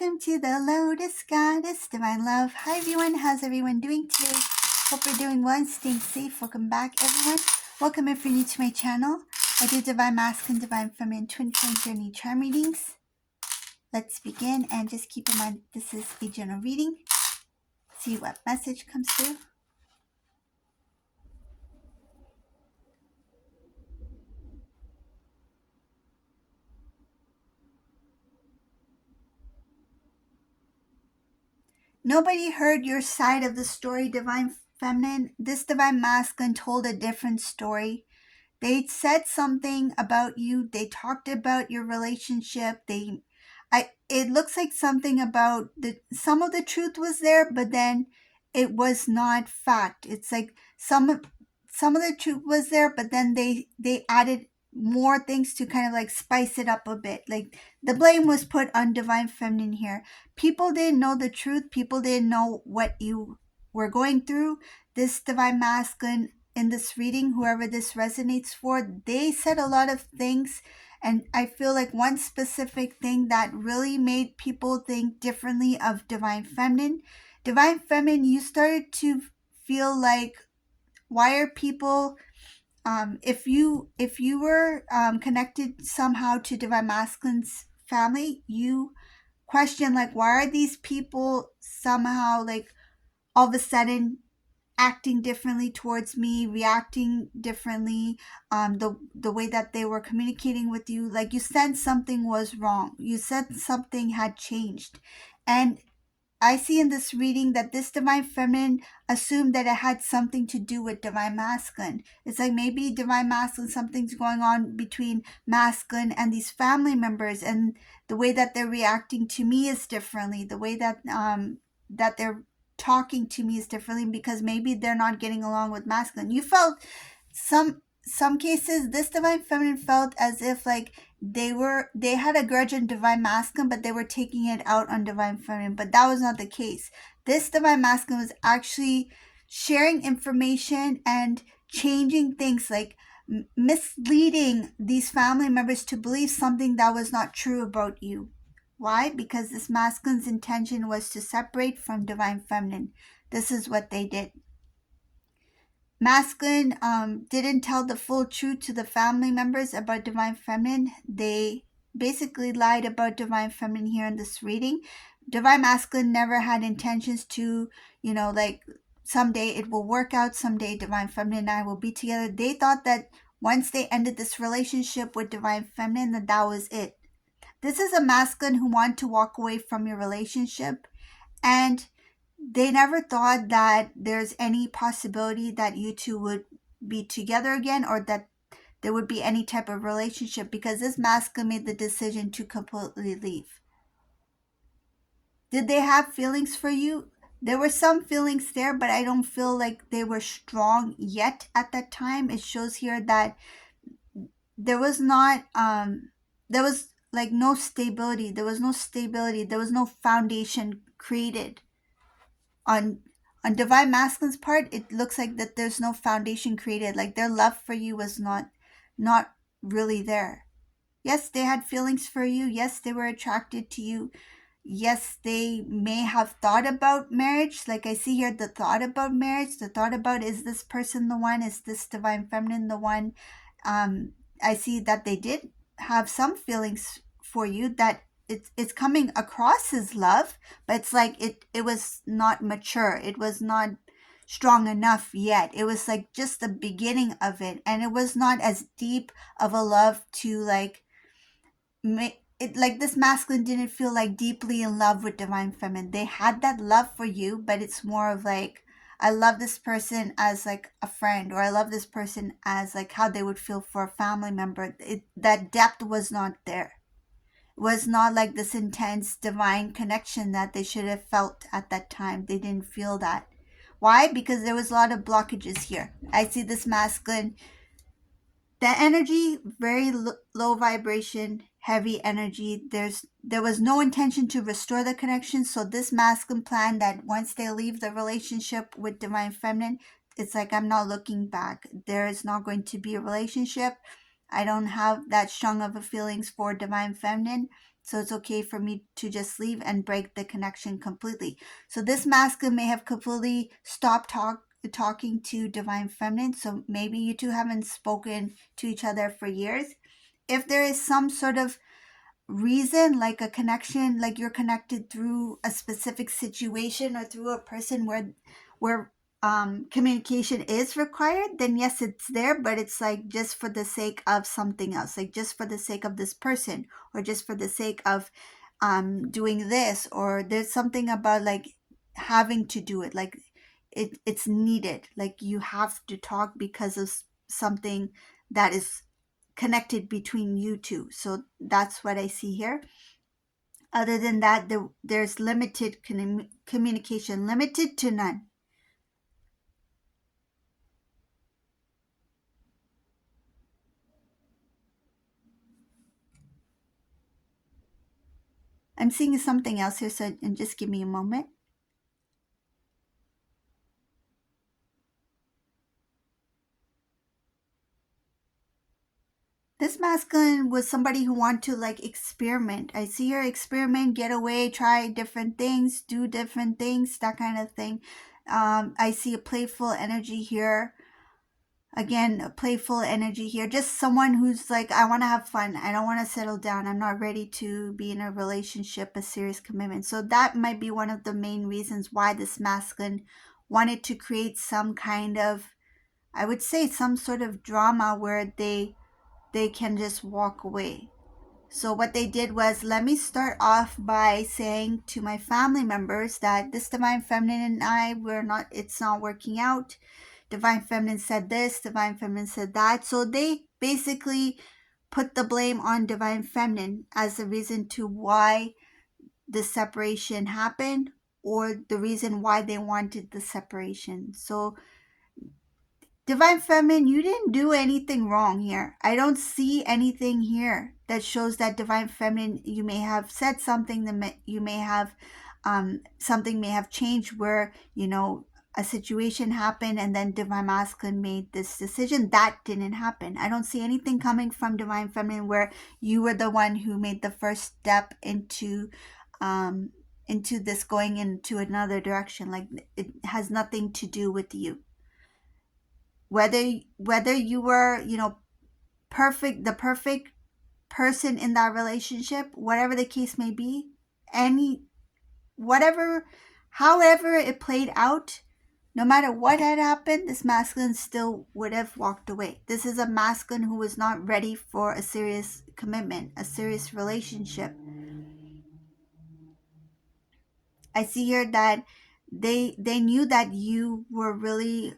welcome to the Lotus Goddess, Divine Love. Hi everyone, how's everyone doing today? Hope you're doing well and staying safe. Welcome back everyone. Welcome if you're new to my channel. I do Divine Masculine, Divine Feminine, Twin Flame Journey charm readings. Let's begin and just keep in mind this is a general reading. See what message comes through. Nobody heard your side of the story, Divine Feminine. This Divine Masculine told a different story. They said something about you. They talked about your relationship. It looks like something about some of the truth was there, but then it was not fact. It's like some of the truth was there, but then they added more things to kind of like spice it up a bit. Like the blame was put on Divine Feminine here. People didn't know the truth. People didn't know what you were going through. This Divine Masculine in this reading, whoever this resonates for, they said a lot of things, and I feel like one specific thing that really made people think differently of Divine Feminine. Divine Feminine, you started to feel like, why are people, if you were connected somehow to Divine Masculine's family, you question like, why are these people somehow like all of a sudden acting differently towards me, reacting differently, the way that they were communicating with you, like you said something was wrong. You said something had changed. And I see in this reading that this Divine Feminine assumed that it had something to do with Divine Masculine. It's like maybe Divine Masculine, something's going on between Masculine and these family members, and the way that they're reacting to me is differently. The way that that they're talking to me is differently because maybe they're not getting along with Masculine. You felt some cases, this Divine Feminine felt as if like they had a grudge on Divine Masculine, but they were taking it out on Divine Feminine. But that was not the case. This Divine Masculine was actually sharing information and changing things, like misleading these family members to believe something that was not true about you. Why? Because this Masculine's intention was to separate from Divine Feminine. This is what they did. Masculine didn't tell the full truth to the family members about Divine Feminine. They basically lied about Divine Feminine here in this reading. Divine Masculine never had intentions to, like someday it will work out, someday Divine Feminine and I will be together. They thought that once they ended this relationship with Divine Feminine, that was it. This is a Masculine who wanted to walk away from your relationship, and they never thought that there's any possibility that you two would be together again, or that there would be any type of relationship, because this Masculine made the decision to completely leave. Did they have feelings for you? There were some feelings there, but I don't feel like they were strong yet at that time. It shows here that there was not, there was like no stability. There was no foundation created. On Divine Masculine's part, it looks like that there's no foundation created. Like their love for you was not really there. Yes, they had feelings for you. Yes, they were attracted to you. Yes, they may have thought about marriage. Like I see here, the thought about marriage, the thought about, is this person the one? Is this Divine Feminine the one? I see that they did have some feelings for you, that it's coming across as love, but it's like it was not mature. It was not strong enough yet. It was like just the beginning of it, and it was not as deep of a love to like make it. Like this Masculine didn't feel like deeply in love with Divine Feminine. They had that love for you, but it's more of like, I love this person as like a friend, or I love this person as like how they would feel for a family member. That depth was not there. It was not like this intense divine connection that they should have felt at that time. They didn't feel that. Why? Because there was a lot of blockages here. I see this Masculine, the energy, very low vibration, heavy energy. There was no intention to restore the connection. So this Masculine plan that once they leave the relationship with Divine Feminine, it's like, I'm not looking back. There is not going to be a relationship. I don't have that strong of a feelings for Divine Feminine. So it's okay for me to just leave and break the connection completely. So this masculine may have completely stopped talking to divine feminine. So maybe you two haven't spoken to each other for years. If there is some sort of reason, like a connection, like you're connected through a specific situation or through a person where communication is required, then yes, it's there, but it's like just for the sake of something else, like just for the sake of this person, or just for the sake of doing this, or there's something about like having to do it, like it's needed, like you have to talk because of something that is connected between you two. So that's what I see here. Other than that, there's limited communication, limited to none. I'm seeing something else here, so and just give me a moment. This masculine was somebody who wanted to like experiment. I see her experiment, get away, try different things, do different things, that kind of thing. I see a playful energy here. Again, a playful energy here. Just someone who's like, I want to have fun. I don't want to settle down. I'm not ready to be in a relationship, a serious commitment. So that might be one of the main reasons why this masculine wanted to create some kind of, I would say, some sort of drama where they can just walk away. So what they did was, let me start off by saying to my family members that this divine feminine and I, it's not working out. Divine feminine said this, divine feminine said that. So they basically put the blame on divine feminine as the reason to why the separation happened, or the reason why they wanted the separation. So divine feminine, you didn't do anything wrong here. I don't see anything here that shows that divine feminine, you may have said something that you may have something may have changed where, a situation happened and then divine masculine made this decision. That didn't happen. I don't see anything coming from divine feminine where you were the one who made the first step into this going into another direction. Like, it has nothing to do with you. Whether you were, the perfect person in that relationship, whatever the case may be, any whatever however it played out, no matter what had happened, this masculine still would have walked away. This is a masculine who was not ready for a serious commitment, a serious relationship. I see here that they knew that you were really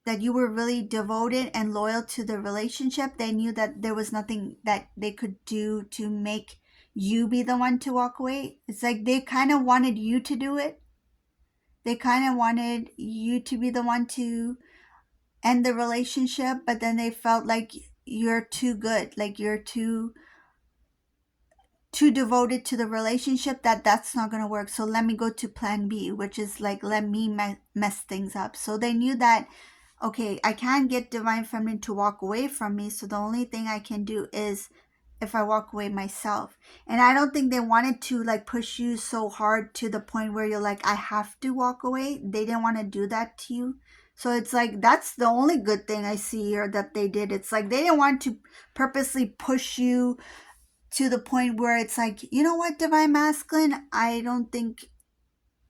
devoted and loyal to the relationship. They knew that there was nothing that they could do to make you be the one to walk away. It's like they kind of wanted you to do it. They kind of wanted you to be the one to end the relationship, but then they felt like you're too good, like you're too devoted to the relationship, that's not going to work. So let me go to plan B, which is like, let me mess things up. So they knew that, okay, I can't get divine feminine to walk away from me, so the only thing I can do is if I walk away myself. And I don't think they wanted to like push you so hard to the point where you're like, I have to walk away. They didn't want to do that to you. So it's like, that's the only good thing I see here that they did. It's like they didn't want to purposely push you to the point where it's like, you know what, divine masculine, I don't think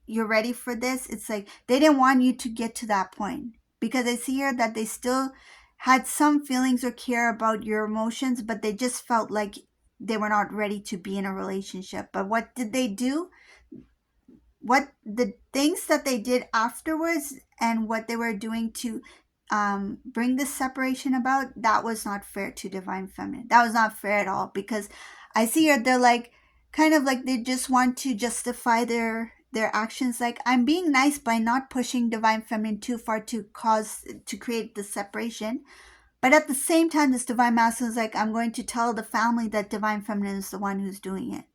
you're ready for this. It's like they didn't want you to get to that point, because I see here that they still had some feelings or care about your emotions, but they just felt like they were not ready to be in a relationship. But what did they do? What the things that they did afterwards and what they were doing to bring this separation about, that was not fair to divine feminine. That was not fair at all, because I see here they're like, kind of like they just want to justify their actions, like, I'm being nice by not pushing divine feminine too far to create the separation. But at the same time, this divine masculine is like, I'm going to tell the family that divine feminine is the one who's doing it.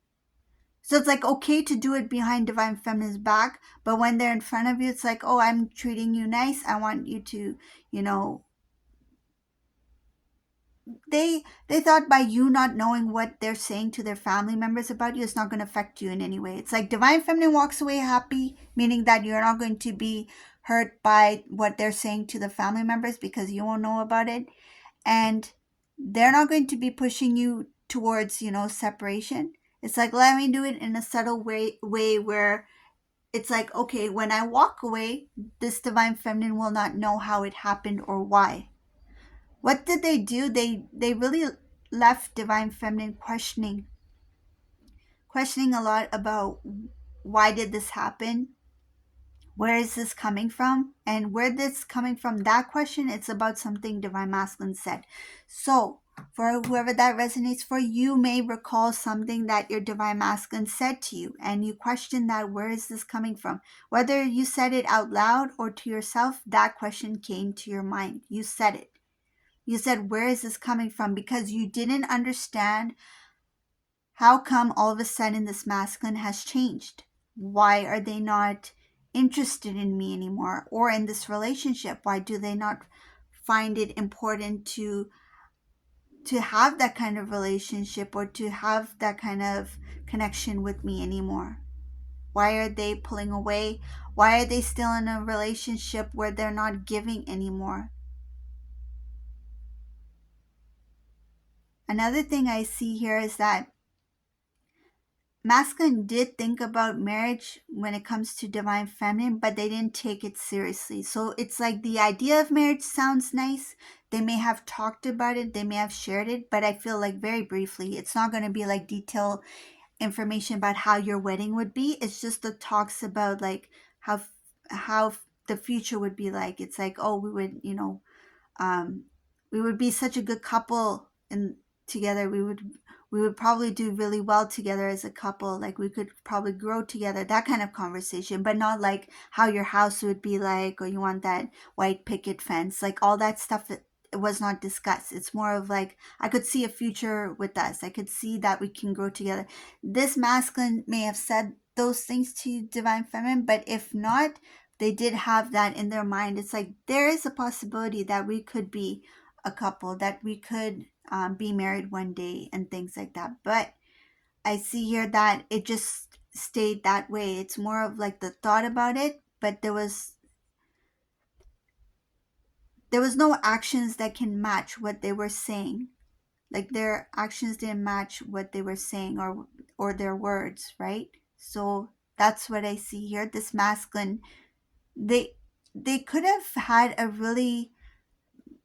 So it's like okay to do it behind divine feminine's back, but when they're in front of you, it's like, oh, I'm treating you nice. I want you to, you know, they thought by you not knowing what they're saying to their family members about you, it's not going to affect you in any way. It's like divine feminine walks away happy, meaning that you're not going to be hurt by what they're saying to the family members because you won't know about it. And they're not going to be pushing you towards, separation. It's like, let me do it in a subtle way where it's like, okay, when I walk away, this divine feminine will not know how it happened or why. What did they do? They really left divine feminine questioning a lot about why did this happen? Where is this coming from? And where this coming from, that question, it's about something divine masculine said. So for whoever that resonates for, you may recall something that your divine masculine said to you, and you question that, where is this coming from? Whether you said it out loud or to yourself, that question came to your mind. You said it. You said, where is this coming from? Because you didn't understand how come all of a sudden this masculine has changed. Why are they not interested in me anymore or in this relationship? Why do they not find it important to have that kind of relationship or to have that kind of connection with me anymore? Why are they pulling away? Why are they still in a relationship where they're not giving anymore? Another thing I see here is that masculine did think about marriage when it comes to divine feminine, but they didn't take it seriously. So it's like the idea of marriage sounds nice. They may have talked about it, they may have shared it, but I feel like very briefly. It's not going to be like detailed information about how your wedding would be. It's just the talks about like how the future would be like. It's like, oh, we would, um, we would be such a good couple and together. We would probably do really well together as a couple. Like we could probably grow together, that kind of conversation, but not like how your house would be like, or you want that white picket fence, like all that stuff. It was not discussed. It's more of like, I could see a future with us. I could see that we can grow together. This masculine may have said those things to divine feminine, but if not, they did have that in their mind. It's like there is a possibility that we could be a couple, that we could be married one day and things like that. But I see here that it just stayed that way. It's more of like the thought about it, but there was no actions that can match what they were saying. Like their actions didn't match what they were saying, or their words, right? So that's what I see here. This masculine, they they could have had a really,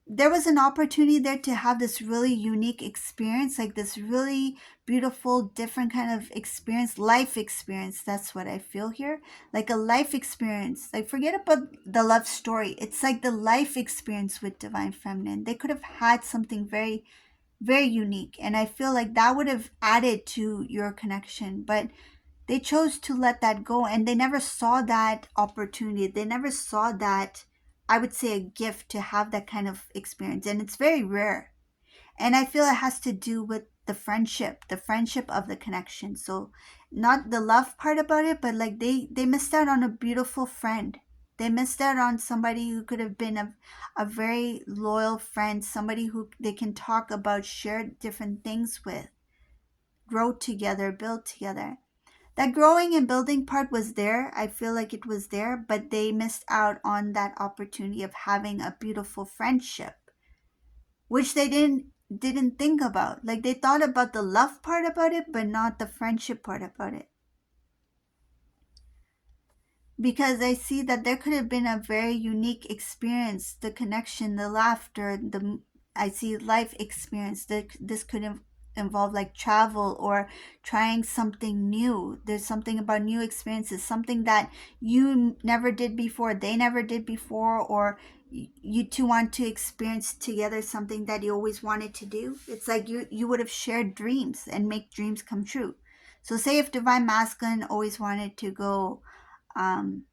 there was an opportunity there to have this really unique experience, like this really beautiful different kind of experience, life experience. That's what I feel here. Like a life experience. Like forget about the love story. It's like the life experience with divine feminine. They could have had something very, very unique, and I feel like that would have added to your connection. But they chose to let that go, and they never saw that opportunity. They never saw that, I would say, a gift to have that kind of experience. And it's very rare. And I feel it has to do with the friendship of the connection. So not the love part about it, but like they missed out on a beautiful friend. They missed out on somebody who could have been a very loyal friend, somebody who they can talk about, share different things with, grow together, build together. That growing and building part was there. I feel like it was there, but they missed out on that opportunity of having a beautiful friendship, which they didn't think about. Like they thought about the love part about it, but not the friendship part about it. Because I see that there could have been a very unique experience, the connection, the laughter, I see life experience. This could involve like travel or trying something new. There's something about new experiences, something that you never did before, they never did before, or you two want to experience together something that you always wanted to do. It's like you would have shared dreams and make dreams come true. So say if divine masculine always wanted to go, um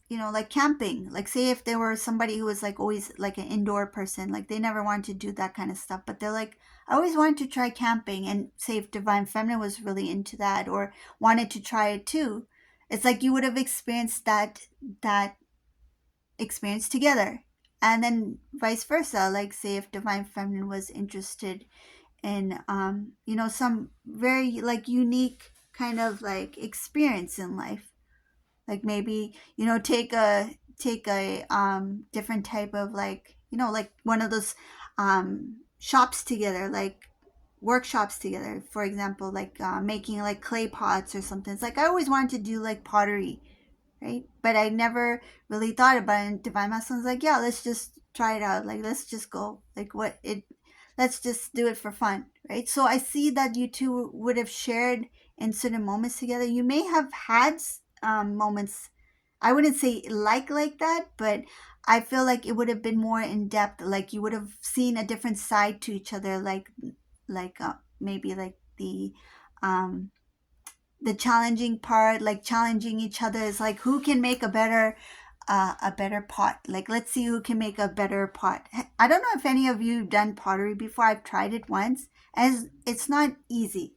like camping. Like say if there were somebody who was like always like an indoor person, like they never wanted to do that kind of stuff, but they're like, I always wanted to try camping. And say if divine feminine was really into that or wanted to try it too, it's like you would have experienced that experience together. And then vice versa, like say if divine feminine was interested in some very like unique kind of like experience in life, like maybe take a different type of like like one of those shops together, like workshops together, for example, like making like clay pots or something. It's like I always wanted to do like pottery, right? But I never really thought about it. And divine masculine's like, yeah, let's just try it out. Like, let's just go. Like, let's just do it for fun, right? So I see that you two would have shared in certain moments together. You may have had moments. I wouldn't say like that, but I feel like it would have been more in depth. Like you would have seen a different side to each other. Like maybe like the challenging part, like challenging each other, is like who can make a better pot. Like let's see who can make a better pot. I don't know if any of you have done pottery before. I've tried it once, as it's not easy.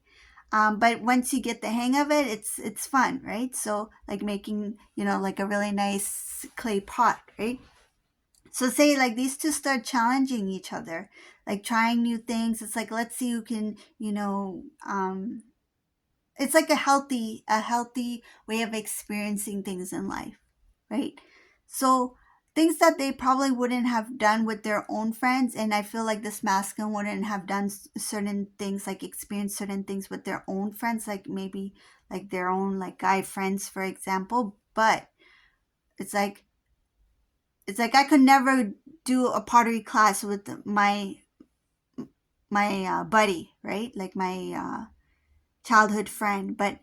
But once you get the hang of it, it's fun, right? So like making like a really nice clay pot, right? So say like these two start challenging each other, like trying new things. It's like let's see who can it's like a healthy way of experiencing things in life, right? So things that they probably wouldn't have done with their own friends, and I feel like this masculine wouldn't have done certain things, like experienced certain things with their own friends, like maybe like their own like guy friends, for example. But it's like I could never do a pottery class with my buddy, right? Like my childhood friend. But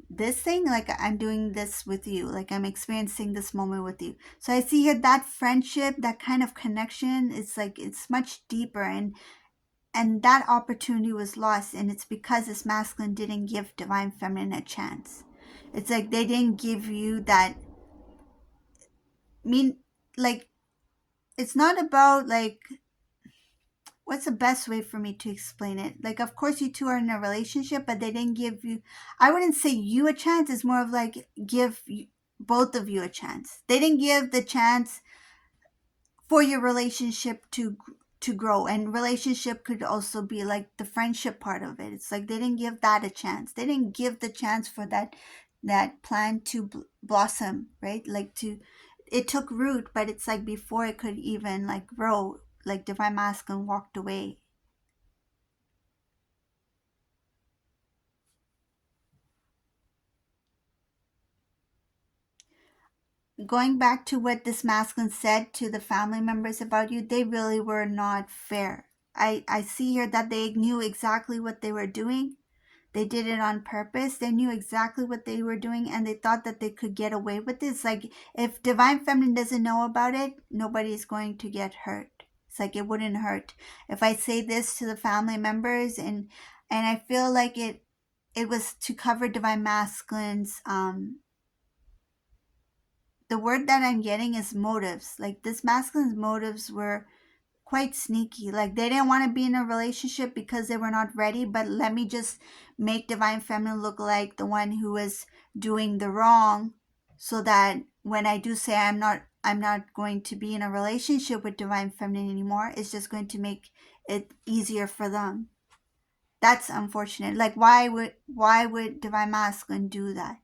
this thing, like I'm doing this with you, like I'm experiencing this moment with you. So I see here that friendship, that kind of connection, it's like it's much deeper, and that opportunity was lost, and it's because this masculine didn't give divine feminine a chance. It's like they didn't give you that. Mean, like, it's not about like what's the best way for me to explain it? Like, of course, you two are in a relationship, but they didn't give you, I wouldn't say you a chance. It's more of like give both of you a chance. They didn't give the chance for your relationship to grow. And relationship could also be like the friendship part of it. It's like they didn't give that a chance. They didn't give the chance for that plant to blossom, right? Like to, it took root, but it's like before it could even like grow, like divine masculine walked away. Going back to what this masculine said to the family members about you, they really were not fair. I see here that they knew exactly what they were doing. They did it on purpose. They knew exactly what they were doing, and they thought that they could get away with this. Like if divine feminine doesn't know about it, nobody's going to get hurt. It's like it wouldn't hurt if I say this to the family members, and I feel like it was to cover divine masculines. The word that I'm getting is motives. Like this masculine's motives were quite sneaky. Like they didn't want to be in a relationship because they were not ready, but let me just make divine feminine look like the one who is doing the wrong, so that when I do say I'm not going to be in a relationship with divine feminine anymore, it's just going to make it easier for them. That's unfortunate. Like why would divine masculine do that?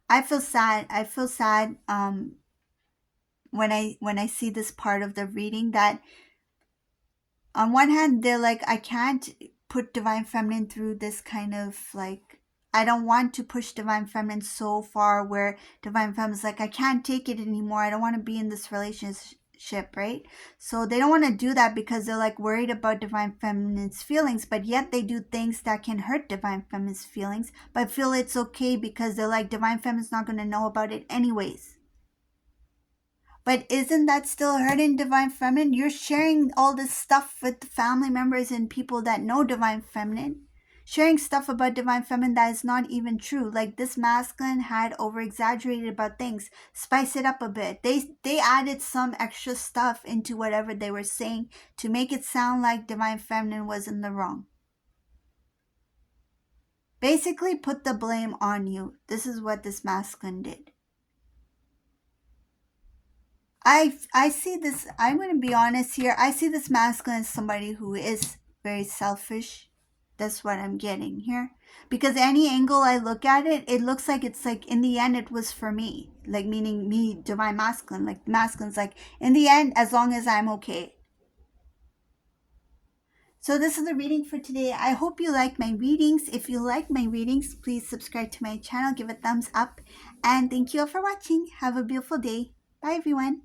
I feel sad. I feel sad when I see this part of the reading, that on one hand they're like, I can't put divine feminine through this kind of like, I don't want to push divine feminine so far where divine feminine's like, I can't take it anymore, I don't want to be in this relationship, right? So they don't want to do that because they're like worried about divine feminine's feelings, but yet they do things that can hurt divine feminine's feelings, but feel it's okay because they're like, divine feminine's not going to know about it anyways. But isn't that still hurting divine feminine? You're sharing all this stuff with family members and people that know divine feminine. Sharing stuff about divine feminine that is not even true. Like this masculine had over exaggerated about things. Spice it up a bit. They added some extra stuff into whatever they were saying to make it sound like divine feminine was in the wrong. Basically put the blame on you. This is what this masculine did. I see this. I'm going to be honest here. I see this masculine as somebody who is very selfish. That's what I'm getting here. Because any angle I look at it, it looks like it's like in the end it was for me. Like meaning me, divine masculine. Like masculine's like in the end, as long as I'm okay. So this is the reading for today. I hope you like my readings. If you like my readings, please subscribe to my channel, give a thumbs up, and thank you all for watching. Have a beautiful day. Bye everyone.